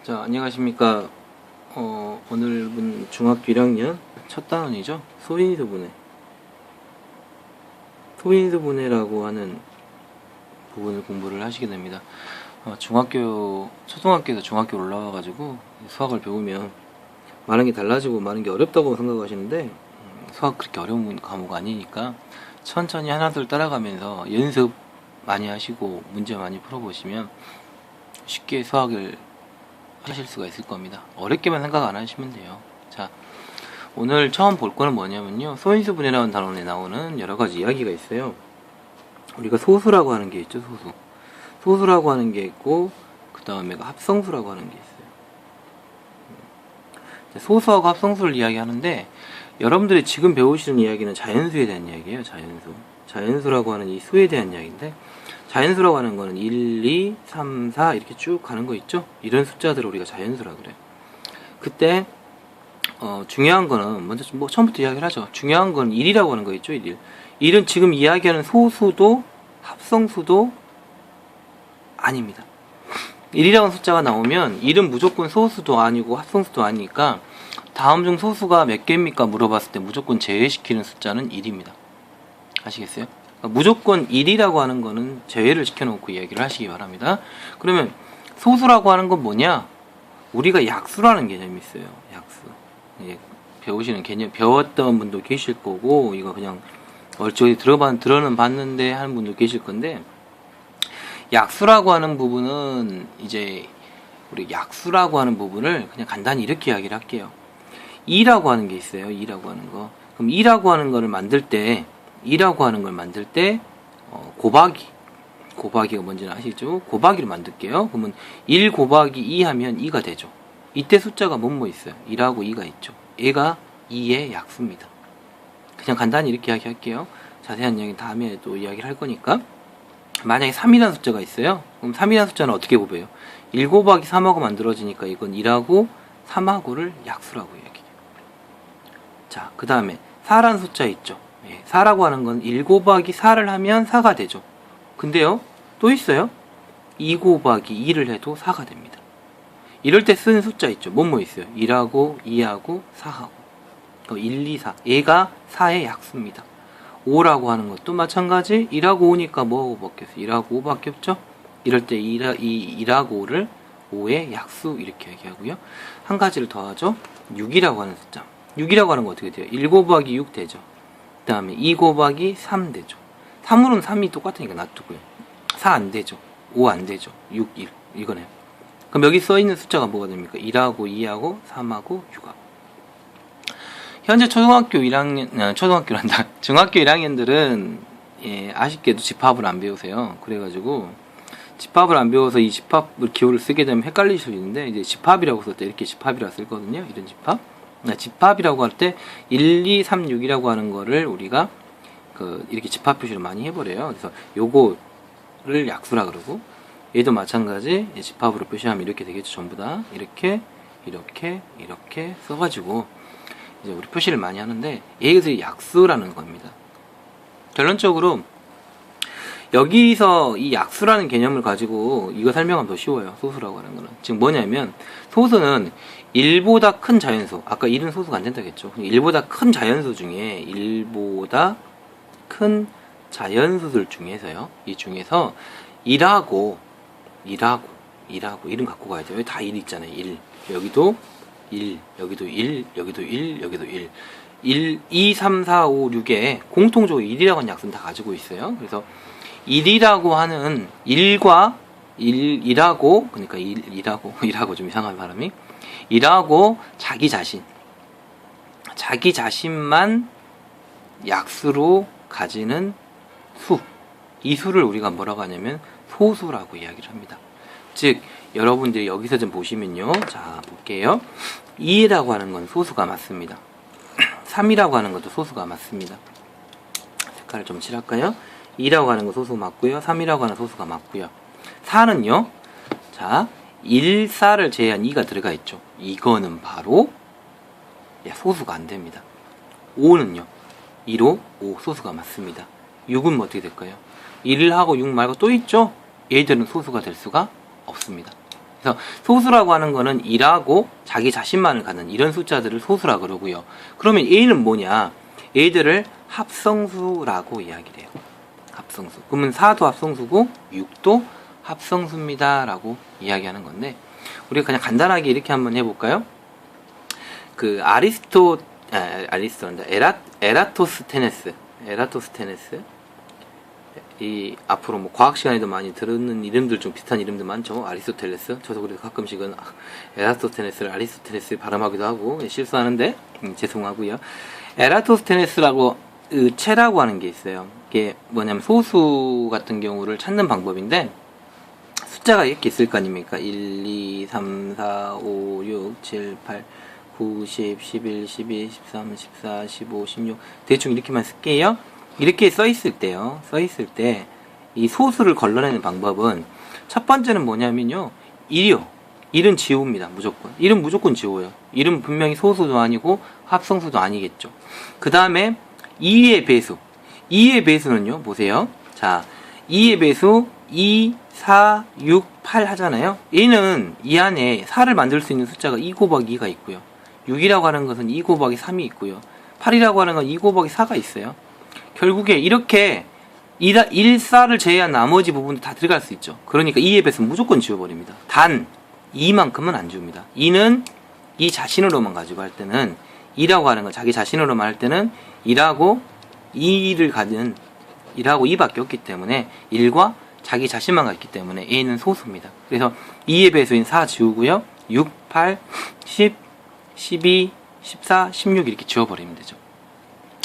자, 안녕하십니까. 오늘은 중학교 1학년 첫 단원이죠. 소인수 분해라고 하는 부분을 공부를 하시게 됩니다. 초등학교에서 중학교 올라와가지고 수학을 배우면 많은 게 달라지고 많은 게 어렵다고 생각하시는데, 수학 그렇게 어려운 과목 아니니까 천천히 하나둘 따라가면서 연습 많이 하시고 문제 많이 풀어보시면 쉽게 수학을 하실 수가 있을 겁니다. 어렵게만 생각 안 하시면 돼요. 자, 오늘 처음 볼 거는 뭐냐면요, 소인수 분해라는 단원에 나오는 여러 가지 이야기가 있어요. 우리가 소수라고 하는 게 있죠. 소수라고 하는 게 있고, 그 다음에 합성수라고 하는 게 있어요. 소수하고 합성수를 이야기하는데, 여러분들이 지금 배우시는 이야기는 자연수에 대한 이야기예요. 자연수라고 하는 이 수에 대한 이야기인데, 자연수라고 하는 거는 1, 2, 3, 4 이렇게 쭉 가는 거 있죠? 이런 숫자들을 우리가 자연수라고 그래요. 그때 중요한 거는 먼저 처음부터 이야기를 하죠. 중요한 건 1이라고 하는 거 있죠? 1은 지금 이야기하는 소수도 합성수도 아닙니다. 1이라는 숫자가 나오면 1은 무조건 소수도 아니고 합성수도 아니니까 다음 중 소수가 몇 개입니까? 물어봤을 때 무조건 제외시키는 숫자는 1입니다. 아시겠어요? 무조건 1이라고 하는 거는 제외를 시켜놓고 이야기를 하시기 바랍니다. 그러면 소수라고 하는 건 뭐냐? 우리가 약수라는 개념이 있어요. 약수. 예, 배우시는 개념, 배웠던 분도 계실 거고, 이거 그냥 얼추 들어는 봤는데 하는 분도 계실 건데, 약수라고 하는 부분은 이제 우리 약수라고 하는 부분을 그냥 간단히 이렇게 이야기를 할게요. 2라고 하는 게 있어요. 2라고 하는 거. 그럼 2라고 하는 거를 만들 때 곱하기가 뭔지는 아시죠? 곱하기를 만들게요. 그러면 1 곱하기 2 하면 2가 되죠. 이때 숫자가 뭐뭐 있어요? 1하고 2가 있죠. 얘가 2의 약수입니다. 그냥 간단히 이렇게 이야기할게요. 자세한 이야기는 다음에 또 이야기를 할 거니까. 만약에 3이라는 숫자가 있어요. 그럼 3이라는 숫자는 어떻게 곱해요? 1 곱하기 3하고 만들어지니까 이건 1하고 3하고를 약수라고 이야기해요. 자, 그 다음에 4라는 숫자 있죠. 4라고 하는 건 1 곱하기 4를 하면 4가 되죠. 근데요, 또 있어요. 2 곱하기 2를 해도 4가 됩니다. 이럴 때 쓰는 숫자 있죠. 뭐뭐 있어요? 1하고 2하고 4하고 1, 2, 4. 얘가 4의 약수입니다. 5라고 하는 것도 마찬가지. 1하고 5니까 뭐하고 바뀌었어요? 1하고 5밖에 없죠? 이럴 때 1하고 5를 5의 약수 이렇게 얘기하고요. 한 가지를 더 하죠. 6이라고 하는 숫자. 6이라고 하는 거 어떻게 돼요? 1 곱하기 6 되죠. 그 다음에 2 곱하기 3 되죠. 3으로는 3이 똑같으니까 놔두고요. 4 안 되죠. 5 안 되죠. 6, 1. 이거네요. 그럼 여기 써있는 숫자가 뭐가 됩니까? 1하고 2하고 3하고 6하고. 현재 중학교 1학년들은 아쉽게도 집합을 안 배우세요. 그래가지고 집합을 안 배워서 이 집합 기호를 쓰게 되면 헷갈릴 수 있는데, 이제 집합이라고 쓸 때 이렇게 집합이라고 쓰거든요. 이런 집합. 집합이라고 할 때 1, 2, 3, 6이라고 하는 거를 우리가 이렇게 집합 표시를 많이 해버려요. 그래서 요거를 약수라 그러고, 얘도 마찬가지 집합으로 표시하면 이렇게 되겠죠. 전부 다 이렇게 써가지고 이제 우리 표시를 많이 하는데, 얘가 약수라는 겁니다. 결론적으로 여기서 이 약수라는 개념을 가지고 이거 설명하면 더 쉬워요. 소수라고 하는 거는 지금 뭐냐면, 소수는 1보다 큰 자연수, 아까 1은 소수가 안 된다겠죠. 1보다 큰 자연수 중에 1보다 큰 자연수들 중에서요, 이 중에서 1하고 1은 갖고 가야죠. 여기 다 1 있잖아요. 1, 여기도 1, 여기도 1, 여기도 1, 여기도 1, 1, 2, 3, 4, 5, 6에 공통적으로 1이라고 하는 약수는 다 가지고 있어요. 그래서 1이라고 하는 1하고, 그러니까 1하고 좀 이상한 사람이 1하고 자기 자신만 약수로 가지는 수, 이 수를 우리가 뭐라고 하냐면 소수라고 이야기를 합니다. 즉, 여러분들이 여기서 좀 보시면요, 자 볼게요. 2라고 하는 건 소수가 맞습니다. 3이라고 하는 것도 소수가 맞습니다. 색깔을 좀 칠할까요? 2라고 하는 거 소수 맞고요. 3이라고 하는 소수가 맞고요. 4는요, 자 1, 4를 제외한 2가 들어가 있죠. 이거는 바로 소수가 안 됩니다. 5는요, 2로 5 소수가 맞습니다. 6은 어떻게 될까요? 1하고 6 말고 또 있죠? 얘들은 소수가 될 수가 없습니다. 그래서 소수라고 하는 거는 2라고 자기 자신만을 갖는 이런 숫자들을 소수라 그러고요. 그러면 A는 뭐냐? 얘들을 합성수라고 이야기를 해요. 합성수. 그러면 4도 합성수고 6도 합성수입니다. 라고 이야기하는 건데, 우리가 그냥 간단하게 이렇게 한번 해볼까요? 그 에라토스테네스. 이 앞으로 뭐 과학 시간에도 많이 들었는 이름들 중 비슷한 이름들 많죠. 아리스토텔레스. 저도 그래서 가끔씩은 에라토스테네스를 아리스토텔레스 발음하기도 하고 실수하는데 죄송하고요. 에라토스테네스라고 체라고 하는 게 있어요. 이게 뭐냐면 소수 같은 경우를 찾는 방법인데, 숫자가 이렇게 있을 거 아닙니까? 1, 2, 3, 4, 5, 6, 7, 8, 9, 10, 11, 12, 13, 14, 15, 16 대충 이렇게만 쓸게요. 이렇게 써있을 때요. 써있을 때 이 소수를 걸러내는 방법은 첫 번째는 뭐냐면요. 1이요. 1은 지웁니다. 무조건. 1은 무조건 지워요. 1은 분명히 소수도 아니고 합성수도 아니겠죠. 그 다음에 2의 배수. 2의 배수는요. 보세요. 자, 2의 배수 2, 4, 6, 8 하잖아요. 얘는 이 안에 4를 만들 수 있는 숫자가 2 곱하기 2가 있고요. 6이라고 하는 것은 2 곱하기 3이 있고요. 8이라고 하는 건 2 곱하기 4가 있어요. 결국에 이렇게 1, 4를 제외한 나머지 부분도 다 들어갈 수 있죠. 그러니까 2의 배수는 무조건 지워버립니다. 단 2만큼은 안 지웁니다. 2는 이 자신으로만 가지고 할 때는, 2라고 하는 건 자기 자신으로만 할 때는 2라고 2를 가진 1하고 2밖에 없기 때문에 1과 자기 자신만 같기 때문에 A는 소수입니다. 그래서 2의 배수인 4 지우고요. 6, 8, 10, 12, 14, 16 이렇게 지워버리면 되죠.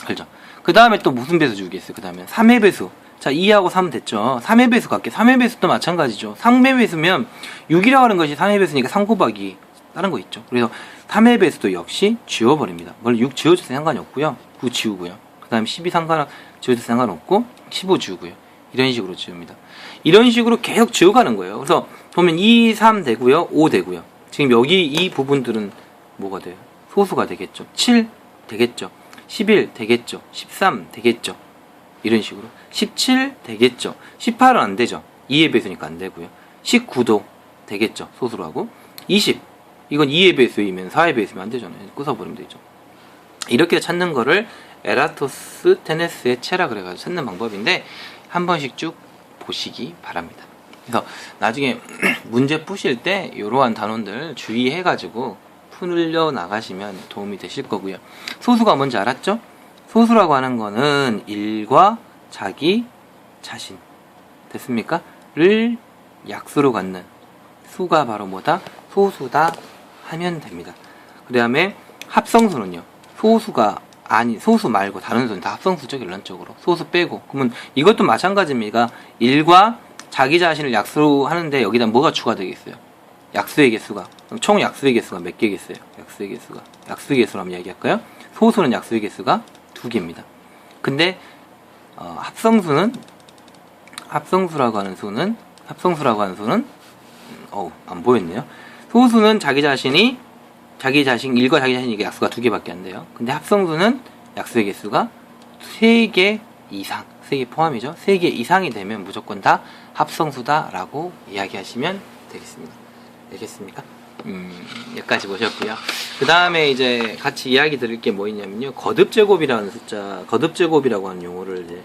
알죠? 그 다음에 또 무슨 배수 지우겠어요? 그 다음에 3의 배수. 자, 2하고 3 됐죠. 3의 배수 갈게요. 3의 배수도 마찬가지죠. 3의 배수면 6이라고 하는 것이 3의 배수니까 3 곱하기 다른 거 있죠. 그래서 3의 배수도 역시 지워버립니다. 물론 6 지워줘도 상관이 없고요. 9 지우고요. 그 다음에 12 지워도 상관없고 15 지우고요. 이런 식으로 지웁니다. 이런 식으로 계속 지워가는 거예요. 그래서 보면 2, 3 되고요. 5 되고요. 지금 여기 이 부분들은 뭐가 돼요? 소수가 되겠죠. 7 되겠죠. 11 되겠죠. 13 되겠죠. 이런 식으로 17 되겠죠. 18은 안 되죠. 2의 배수니까 안 되고요. 19도 되겠죠. 소수로 하고 20 이건 2의 배수이면 4의 배수면 안 되잖아요. 부숴버리면 되죠. 이렇게 찾는 거를 에라토스테네스의 체라 그래가지고 찾는 방법인데, 한 번씩 쭉 보시기 바랍니다. 그래서 나중에 문제 푸실 때 이러한 단원들 주의해가지고 풀려 나가시면 도움이 되실 거고요. 소수가 뭔지 알았죠? 소수라고 하는 거는 1과 자기 자신 됐습니까? 를 약수로 갖는 수가 바로 뭐다? 소수다 하면 됩니다. 그 다음에 합성수는요. 소수 말고 다른 수는 다 합성수죠. 결론적으로 소수 빼고. 그러면 이것도 마찬가지입니다. 1과 자기 자신을 약수로 하는데 여기다 뭐가 추가되겠어요? 약수의 개수가. 그럼 총 약수의 개수가 몇 개겠어요? 약수의 개수로 한번 이야기할까요? 소수는 약수의 개수가 2개입니다. 근데 합성수라고 하는 수는 안 보였네요. 소수는 자기 자신 1과 자기 자신이 약수가 2개밖에 안 돼요. 근데 합성수는 약수의 개수가 3개 이상, 3개 포함이죠. 3개 이상이 되면 무조건 다 합성수다라고 이야기하시면 되겠습니다. 알겠습니까? 여기까지 보셨고요. 그 다음에 이제 같이 이야기 드릴 게 뭐 있냐면요. 거듭제곱이라는 숫자, 거듭제곱이라고 하는 용어를 이제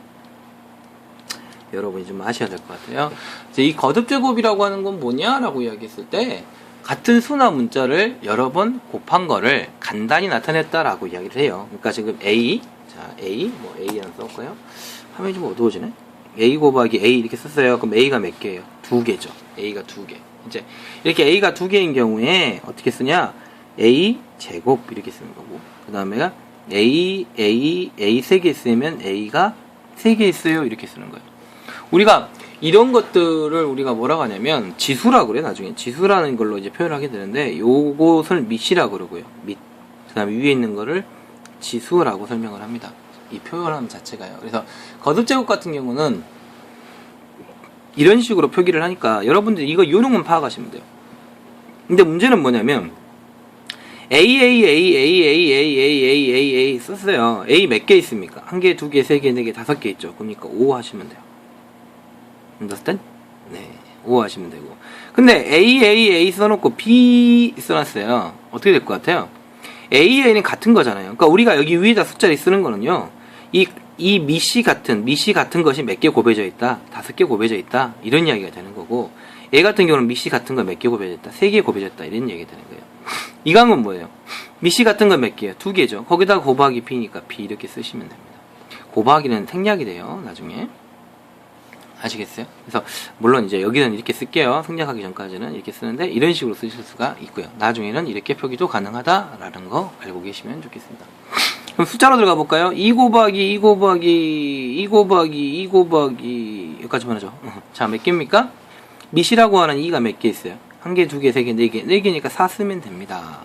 여러분이 좀 아셔야 될 것 같아요. 이제 이 거듭제곱이라고 하는 건 뭐냐라고 이야기했을 때, 같은 수나 문자를 여러 번 곱한 거를 간단히 나타냈다라고 이야기를 해요. 그러니까 지금 A, 자, A, A라는 썼고요. 화면이 좀 어두워지네? A 곱하기 A 이렇게 썼어요. 그럼 A가 몇 개예요? 2개죠. A가 2개. 이제 이렇게 A가 2개인 경우에 어떻게 쓰냐? A 제곱 이렇게 쓰는 거고, 그 다음에가 A 3개 쓰면 A가 3개 있어요. 이렇게 쓰는 거예요. 우리가 이런 것들을 우리가 뭐라고 하냐면 지수라고 그래요. 나중에 지수라는 걸로 이제 표현하게 되는데, 요것을 밑이라고 그러고요. 밑. 그 다음에 위에 있는 거를 지수라고 설명을 합니다. 이 표현함 자체가요. 그래서 거듭제곱 같은 경우는 이런 식으로 표기를 하니까 여러분들 이거 요령만 파악하시면 돼요. 근데 문제는 뭐냐면 A 썼어요. A 몇 개 있습니까? 1개, 2개, 3개, 4개, 5개 있죠. 그러니까 5 하시면 돼요. understand? 네, 5 하시면 되고. 근데 A 써놓고 B 써놨어요. 어떻게 될 것 같아요? A는 같은 거잖아요. 그러니까 우리가 여기 위에다 숫자를 쓰는 거는요. 이 미씨 같은 것이 몇 개 곱해져 있다. 5개 곱해져 있다. 이런 이야기가 되는 거고. A 같은 경우는 미씨 같은 거 몇 개 곱해져 있다. 3개 곱해져 있다. 이런 이야기가 되는 거예요. 이 강은 뭐예요? 미씨 같은 건 몇 개예요? 2개죠. 거기다가 곱하기 B니까 B 이렇게 쓰시면 됩니다. 곱하기는 생략이 돼요. 나중에. 아시겠어요? 그래서 물론 이제 여기는 이렇게 쓸게요. 생략하기 전까지는 이렇게 쓰는데 이런 식으로 쓰실 수가 있고요. 나중에는 이렇게 표기도 가능하다라는 거 알고 계시면 좋겠습니다. 그럼 숫자로 들어가 볼까요? 2 곱하기 여기까지만 하죠. 자, 몇 개입니까? 미시라고 하는 2가 몇 개 있어요? 1개, 2개, 3개, 4개. 4개니까 4 쓰면 됩니다.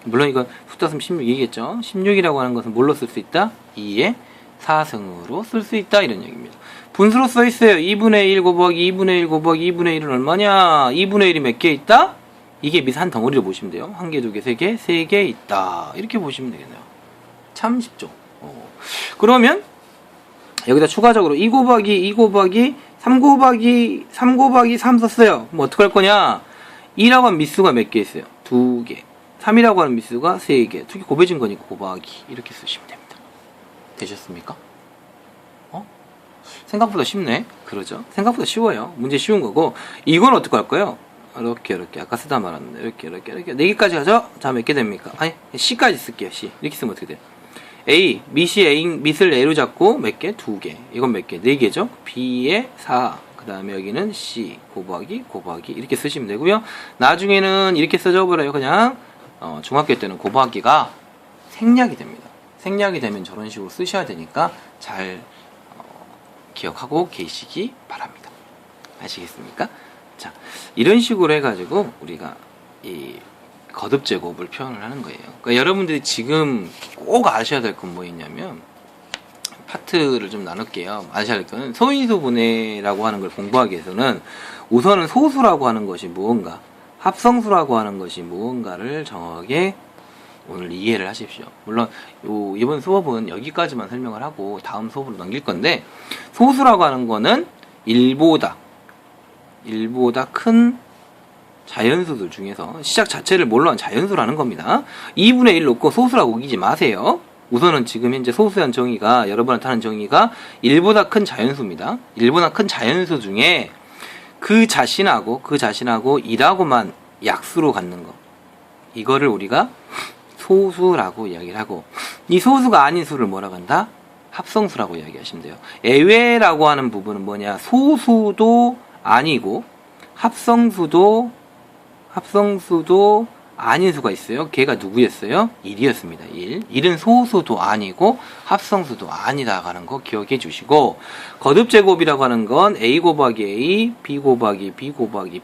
물론 이거 숫자 쓰면 16이겠죠? 16이라고 하는 것은 뭘로 쓸 수 있다? 2의 4승으로 쓸 수 있다. 이런 얘기입니다. 분수로 써 있어요. 2분의 1 곱하기 2분의 1 곱하기 2분의 1은 얼마냐? 2분의 1이 몇 개 있다? 이게 미스 한 덩어리로 보시면 돼요. 1개, 2개, 3개, 3개 있다. 이렇게 보시면 되겠네요. 참 쉽죠? 그러면 여기다 추가적으로 2 곱하기 3 곱하기 3 썼어요. 그럼 어떡할 거냐? 2라고 하는 미수가 몇 개 있어요? 2개. 3이라고 하는 미수가 3개. 2개 곱해진 거니까 곱하기. 이렇게 쓰시면 됩니다. 되셨습니까? 생각보다 쉽네. 그러죠? 생각보다 쉬워요. 문제 쉬운 거고. 이건 어떻게 할까요? 이렇게. 아까 쓰다 말았는데. 이렇게. 4개까지 하죠? 자, 몇 개 됩니까? 아니, C까지 쓸게요. C. 이렇게 쓰면 어떻게 돼요? A, 밑을 A로 잡고 몇 개? 2개. 이건 몇 개? 4개죠? B에 4. 그 다음에 여기는 C. 곱하기. 이렇게 쓰시면 되고요. 나중에는 이렇게 써줘버려요. 그냥, 중학교 때는 곱하기가 생략이 됩니다. 생략이 되면 저런 식으로 쓰셔야 되니까 잘, 기억하고 계시기 바랍니다. 아시겠습니까? 자, 이런 식으로 해가지고 우리가 이 거듭 제곱을 표현을 하는 거예요. 그러니까 여러분들이 지금 꼭 아셔야 될 건 뭐였냐면 파트를 좀 나눌게요. 아셔야 될 거는 소인수분해라고 하는 걸 공부하기 위해서는 우선은 소수라고 하는 것이 무언가, 합성수라고 하는 것이 무언가를 정확하게 오늘 이해를 하십시오. 물론 이번 수업은 여기까지만 설명을 하고 다음 수업으로 넘길 건데, 소수라고 하는 거는 1보다 큰 자연수들 중에서 시작 자체를 뭘로 한 자연수라는 겁니다. 2분의 1 놓고 소수라고 우기지 마세요. 우선은 지금 현재 소수의 정의가, 여러분한테 하는 정의가 1보다 큰 자연수입니다. 1보다 큰 자연수 중에 그 자신하고 2라고만 약수로 갖는 거, 이거를 우리가 소수라고 이야기를 하고, 이 소수가 아닌 수를 뭐라고 한다? 합성수라고 이야기하시면 돼요. 예외라고 하는 부분은 뭐냐? 소수도 아니고 합성수도 아닌 수가 있어요. 걔가 누구였어요? 1이었습니다. 1은 소수도 아니고 합성수도 아니다 하는 거 기억해 주시고, 거듭제곱이라고 하는 건 A 곱하기 A, B 곱하기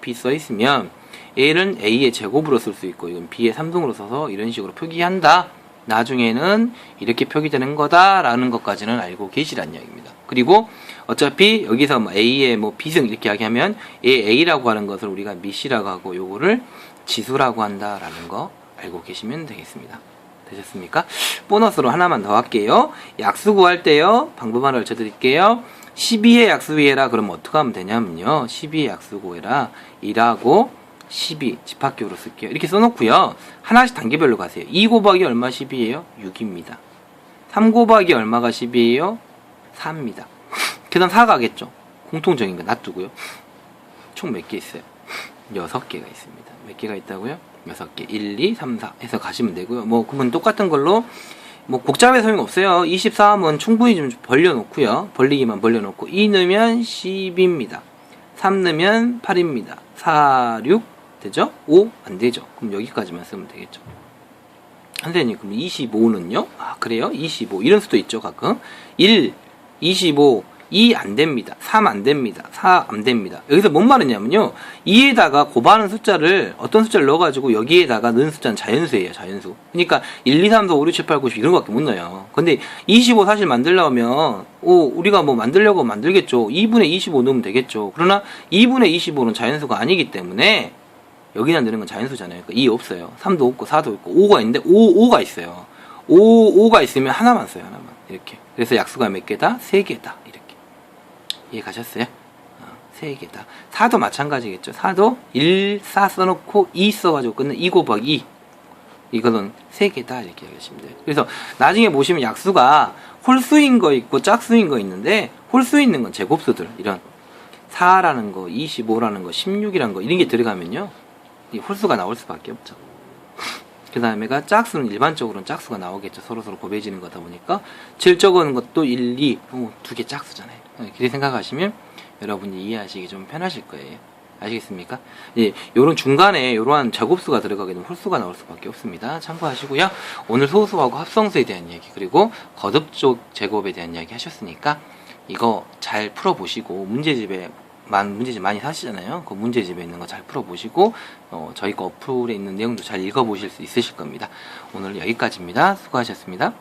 B 써 있으면 A는 A의 제곱으로 쓸 수 있고 이건 B의 3등으로 써서 이런 식으로 표기한다. 나중에는 이렇게 표기되는 거다라는 것까지는 알고 계시란 이야기입니다. 그리고 어차피 여기서 뭐 A의 뭐 B승 이렇게 이야기하면 A라고 하는 것을 우리가 미시라고 하고 요거를 지수라고 한다라는 거 알고 계시면 되겠습니다. 되셨습니까? 보너스로 하나만 더 할게요. 약수 구할 때요. 방법 하나 알려 드릴게요. 12의 약수 구해라. 그럼 어떻게 하면 되냐면요. 12의 약수 구해라. 1하고 12 집합기호로 쓸게요. 이렇게 써놓고요. 하나씩 단계별로 가세요. 2 곱하기 얼마 10이에요? 6입니다. 3 곱하기 얼마가 10이에요? 4입니다. 그 다음 4 가겠죠. 공통적인 거 놔두고요. 총 몇 개 있어요? 6개가 있습니다. 몇 개가 있다고요? 6개. 1, 2, 3, 4 해서 가시면 되고요. 뭐 그러면 똑같은 걸로 뭐 복잡해 소용없어요. 24하면 충분히 좀 벌려놓고요. 벌리기만 벌려놓고 2 넣으면 10입니다. 3 넣으면 8입니다. 4, 6 되죠? 5 안 되죠. 그럼 여기까지만 쓰면 되겠죠. 선생님, 그럼 25는요? 아, 그래요? 25 이런 수도 있죠, 가끔. 1, 25, 2 안 됩니다. 3 안 됩니다. 4 안 됩니다. 여기서 뭔 말이냐면요, 2에다가 곱하는 숫자를, 어떤 숫자를 넣어가지고 여기에다가 넣은 숫자는 자연수예요, 자연수. 그러니까 1, 2, 3, 4, 5, 6, 7, 8, 9, 10 이런 거밖에 못 넣어요. 근데 25 사실 만들려면 우리가 뭐 만들려고 만들겠죠. 2분의 25 넣으면 되겠죠. 그러나 2분의 25는 자연수가 아니기 때문에 여기다 넣는 건 자연수잖아요. 그러니까 2 없어요. 3도 없고 4도 없고 5가 있는데 5가 있어요. 5가 있으면 하나만 써요. 하나만. 이렇게. 그래서 약수가 몇 개다? 3개다. 이렇게. 이해 가셨어요? 3개다. 4도 마찬가지겠죠. 4도 1, 4 써놓고 2 써가지고 끊는 2 곱하기 2. 이거는 3개다. 이렇게 하시면 돼요. 그래서 나중에 보시면 약수가 홀수인 거 있고 짝수인 거 있는데, 홀수 있는 건 제곱수들. 이런 4라는 거, 25라는 거, 16이라는 거, 이런 게 들어가면요. 이 홀수가 나올 수밖에 없죠. 그 다음에가 짝수는 일반적으로는 짝수가 나오겠죠. 서로서로 곱해지는 거다 보니까. 제일 적은 것도 1, 2, 2개 짝수잖아요. 그렇게 생각하시면 여러분이 이해하시기 좀 편하실 거예요. 아시겠습니까? 예, 요런 중간에 요러한 제곱수가 들어가게 되면 홀수가 나올 수밖에 없습니다. 참고하시고요. 오늘 소수하고 합성수에 대한 이야기, 그리고 거듭족 제곱에 대한 이야기 하셨으니까 이거 잘 풀어보시고, 문제집 많이 사시잖아요. 그 문제집에 있는 거 잘 풀어보시고, 저희 거 어플에 있는 내용도 잘 읽어보실 수 있으실 겁니다. 오늘 여기까지입니다. 수고하셨습니다.